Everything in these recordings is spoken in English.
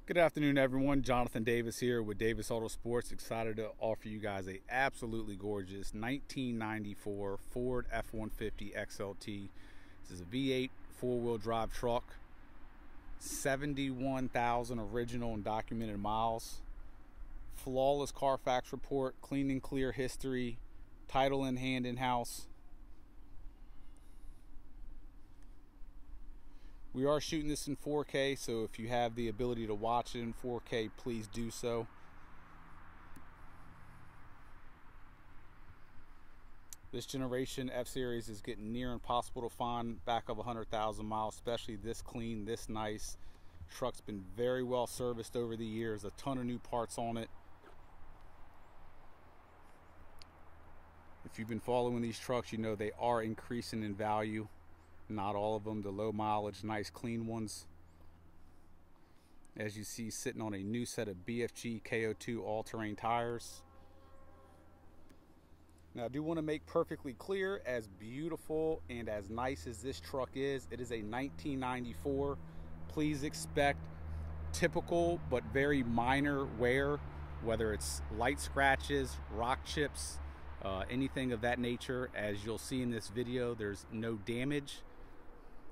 Good afternoon, everyone. Jonathan Davis here with Davis AutoSports. Excited to offer you guys a absolutely gorgeous 1994 Ford F-150 XLT. This is a V8 four-wheel drive truck. 71,000 original and documented miles. Flawless Carfax report, clean and clear history, title in hand in-house. We are shooting this in 4K, so if you have the ability to watch it in 4K, please do so. This generation F-Series is getting near impossible to find back of 100,000 miles, especially this clean, this nice. Truck's been very well serviced over the years, a ton of new parts on it. If you've been following these trucks, you know they are increasing in value. Not all of them, the low mileage, nice clean ones. As you see, sitting on a new set of BFG KO2 all-terrain tires. Now, I do want to make perfectly clear, as beautiful and as nice as this truck is, it is a 1994. Please expect typical but very minor wear, whether it's light scratches, rock chips, anything of that nature. As you'll see in this video, there's no damage.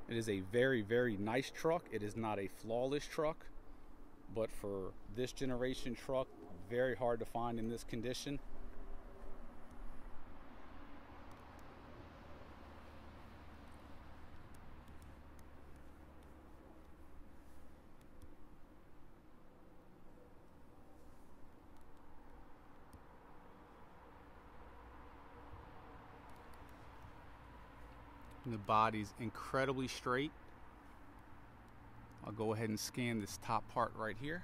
It is a very, very nice truck. It is not a flawless truck, but for this generation truck, very hard to find in this condition. The body's incredibly straight. I'll go ahead and scan this top part right here.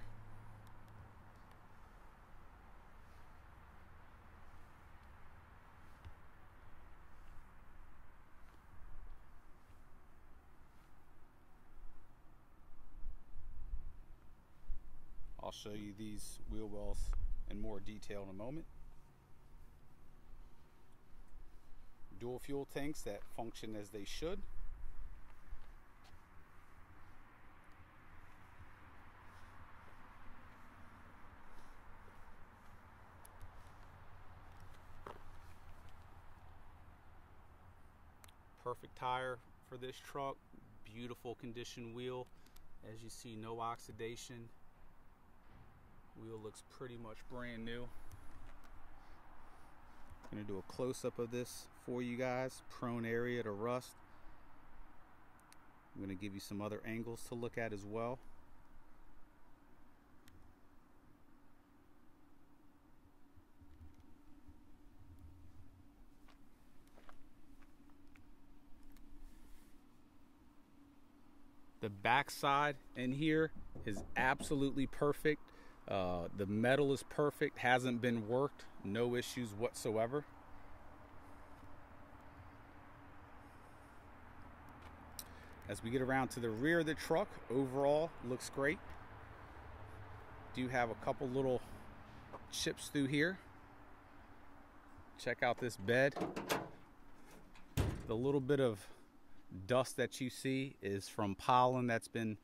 I'll show you these wheel wells in more detail in a moment. Dual fuel tanks that function as they should. Perfect tire for this truck. Beautiful condition wheel. As you see, no oxidation. Wheel looks pretty much brand new. I'm going to do a close-up of this for you guys. Prone area to rust. I'm going to give you some other angles to look at as well. The back side in here is absolutely perfect. The metal is perfect, hasn't been worked, no issues whatsoever. As we get around to the rear of the truck, overall looks great. Do have a couple little chips through here. Check out this bed. The little bit of dust that you see is from pollen that's been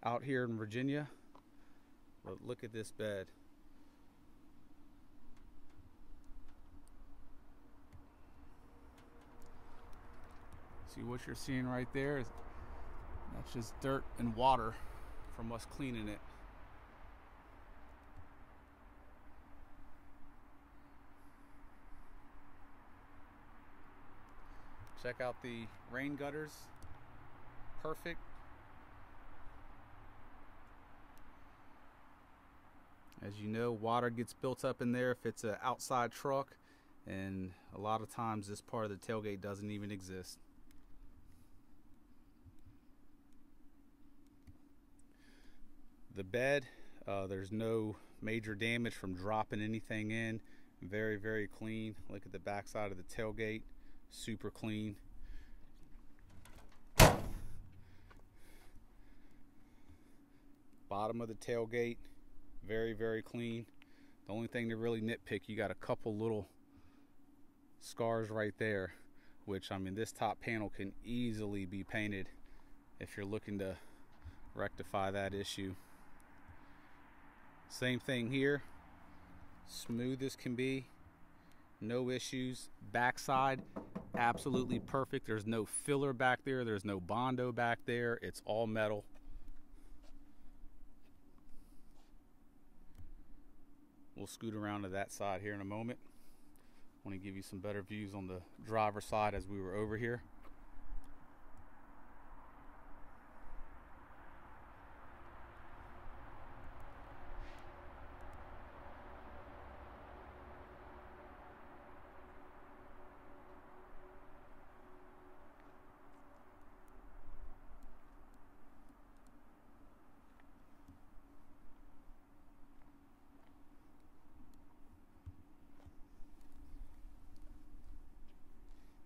out here in Virginia. But look at this bed. See what you're seeing right there? That's just dirt and water from us cleaning it. Check out the rain gutters. Perfect. As you know, water gets built up in there if it's an outside truck, and a lot of times this part of the tailgate doesn't even exist. The bed, there's no major damage from dropping anything in. Very, very clean. Look at the back side of the tailgate. Super clean. Bottom of the tailgate. Very, very clean. The only thing to really nitpick, you got a couple little scars right there, which, I mean, this top panel can easily be painted if you're looking to rectify that issue. Same thing here, smooth as can be, no issues. Backside, absolutely perfect. There's no filler back there, there's no Bondo back there, it's all metal. We'll scoot around to that side here in a moment. I want to give you some better views on the driver's side as we were over here.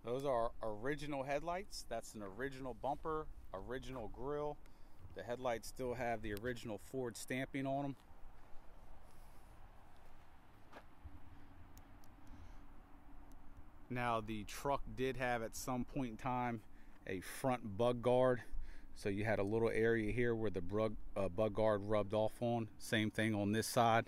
Those are original headlights. That's an original bumper, original grille. The headlights still have the original Ford stamping on them. Now the truck did have at some point in time a front bug guard. So you had a little area here where the bug guard rubbed off on. Same thing on this side.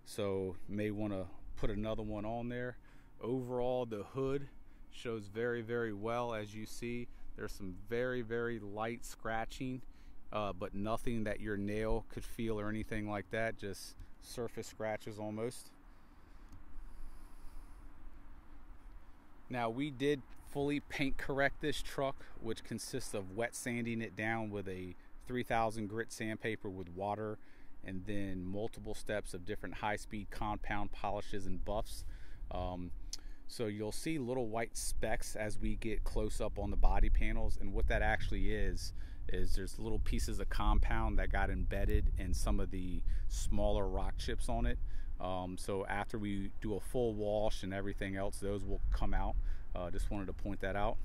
So may want to put another one on there. Overall, the hood shows very, very well. As you see, there's some very, very light scratching, but nothing that your nail could feel or anything like that, just surface scratches almost. Now we did fully paint correct this truck, which consists of wet sanding it down with a 3000 grit sandpaper with water, and then multiple steps of different high-speed compound polishes and buffs. So you'll see little white specks as we get close up on the body panels, and what that actually is there's little pieces of compound that got embedded in some of the smaller rock chips on it. So after we do a full wash and everything else, those will come out. Just wanted to point that out.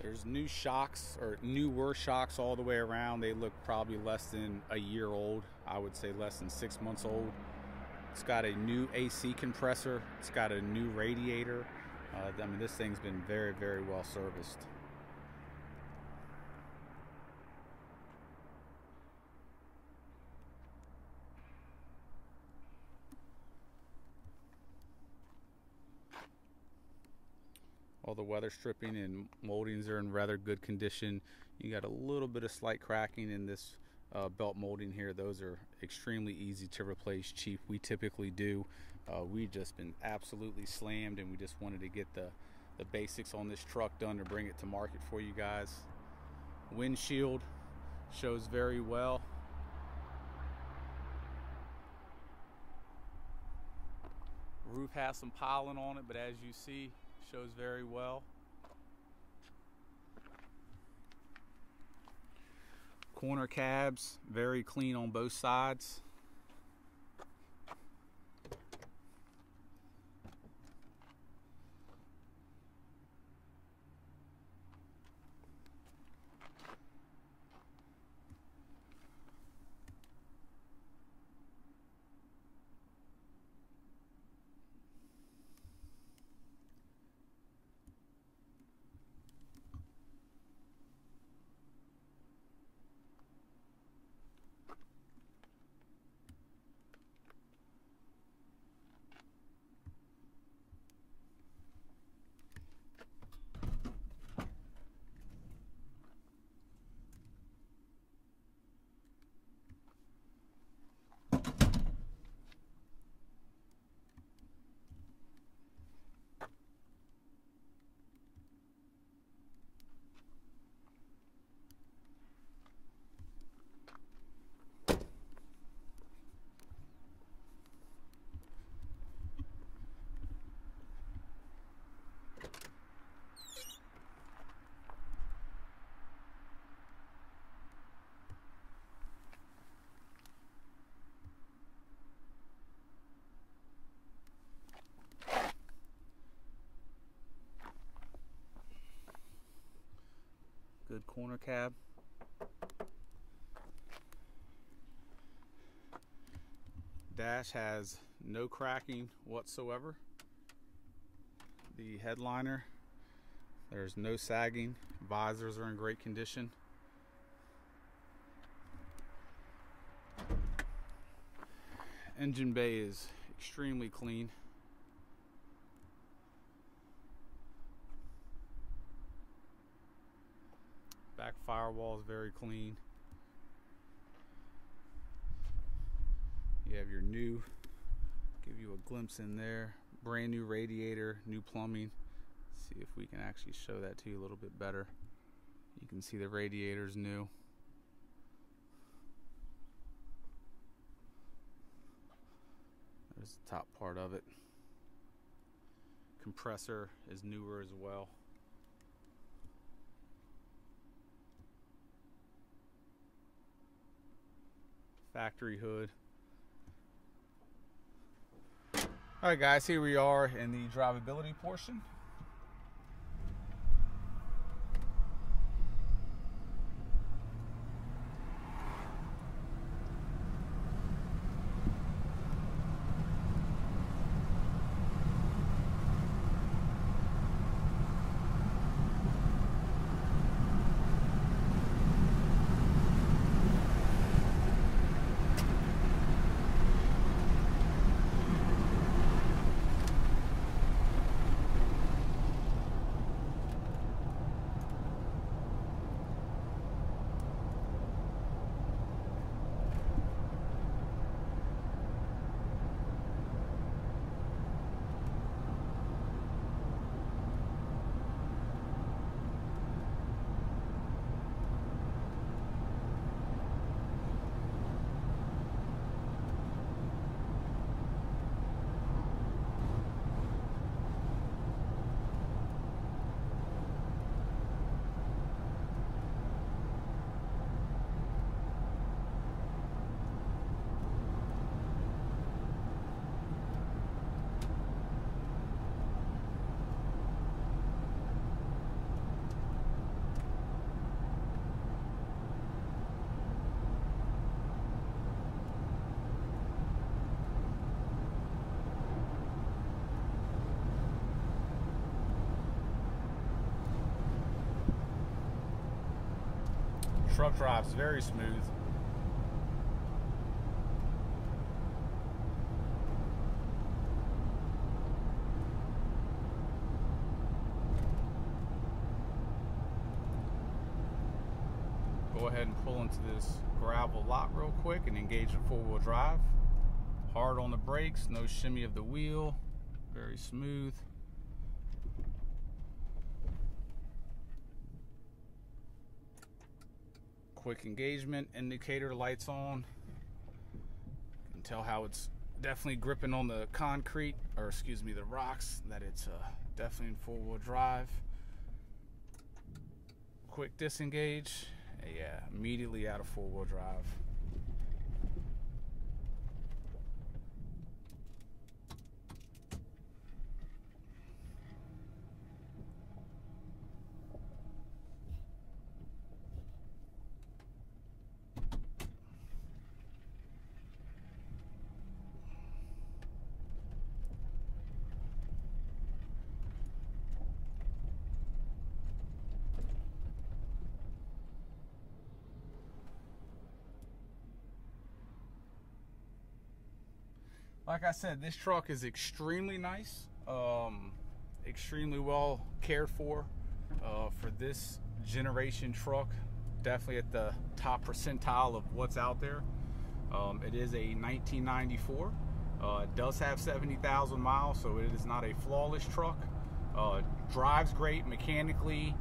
There's new shocks, or newer shocks all the way around. They look probably less than a year old. I would say less than 6 months old. It's got a new AC compressor. It's got a new radiator. I mean, this thing's been very, very well serviced. All the weather stripping and moldings are in rather good condition. You got a little bit of slight cracking in this belt molding here. Those are extremely easy to replace, cheap. We typically do. We've just been absolutely slammed, and we just wanted to get the basics on this truck done to bring it to market for you guys. Windshield shows very well. Roof has some pollen on it, but as you see, shows very well. Corner cabs, very clean on both sides. Good corner cab. Dash has no cracking whatsoever. The headliner, there's no sagging. Visors are in great condition. Engine bay is extremely clean. Back firewall is very clean. You have your new, give you a glimpse in there, brand new radiator, new plumbing. See if we can actually show that to you a little bit better. You can see the radiator's new. There's the top part of it. Compressor is newer as well. Factory hood. Alright guys, here we are in the drivability portion. Truck drives very smooth. Go ahead and pull into this gravel lot real quick and engage in four-wheel drive. Hard on the brakes, no shimmy of the wheel, very smooth. Quick engagement, indicator lights on. You can tell how it's definitely gripping on the concrete, or excuse me, the rocks, that it's definitely in four-wheel drive. Quick disengage, yeah, immediately out of four-wheel drive. Like I said, this truck is extremely nice, extremely well cared for this generation truck. Definitely at the top percentile of what's out there. It is a 1994. It does have 70,000 miles, so it is not a flawless truck. Drives great mechanically,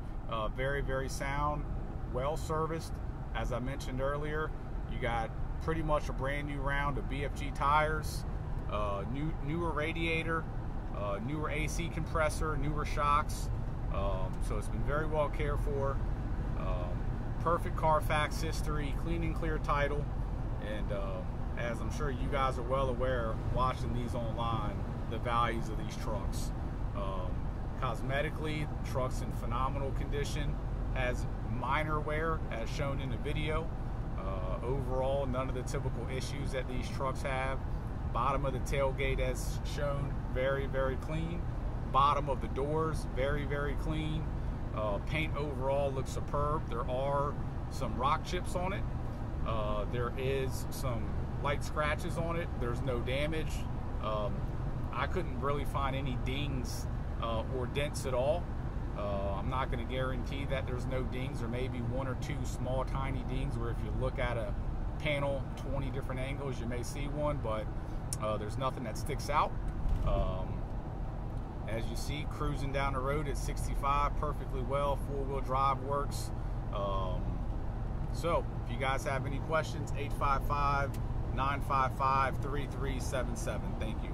very, very sound, well serviced. As I mentioned earlier, you got pretty much a brand new round of BFG tires. Newer radiator, newer AC compressor, newer shocks, so it's been very well cared for. Perfect Carfax history, clean and clear title, and as I'm sure you guys are well aware watching these online, the values of these trucks. Cosmetically, the truck's in phenomenal condition, has minor wear as shown in the video. Overall, none of the typical issues that these trucks have. Bottom of the tailgate, as shown, very, very clean. Bottom of the doors, very, very clean. Paint overall looks superb. There are some rock chips on it. There is some light scratches on it. There's no damage. I couldn't really find any dings or dents at all. I'm not going to guarantee that there's no dings. There may be one or two small tiny dings where if you look at a panel 20 different angles you may see one, but there's nothing that sticks out. As you see, cruising down the road at 65 perfectly well. Four-wheel drive works. So if you guys have any questions, 855-955-3377. Thank you.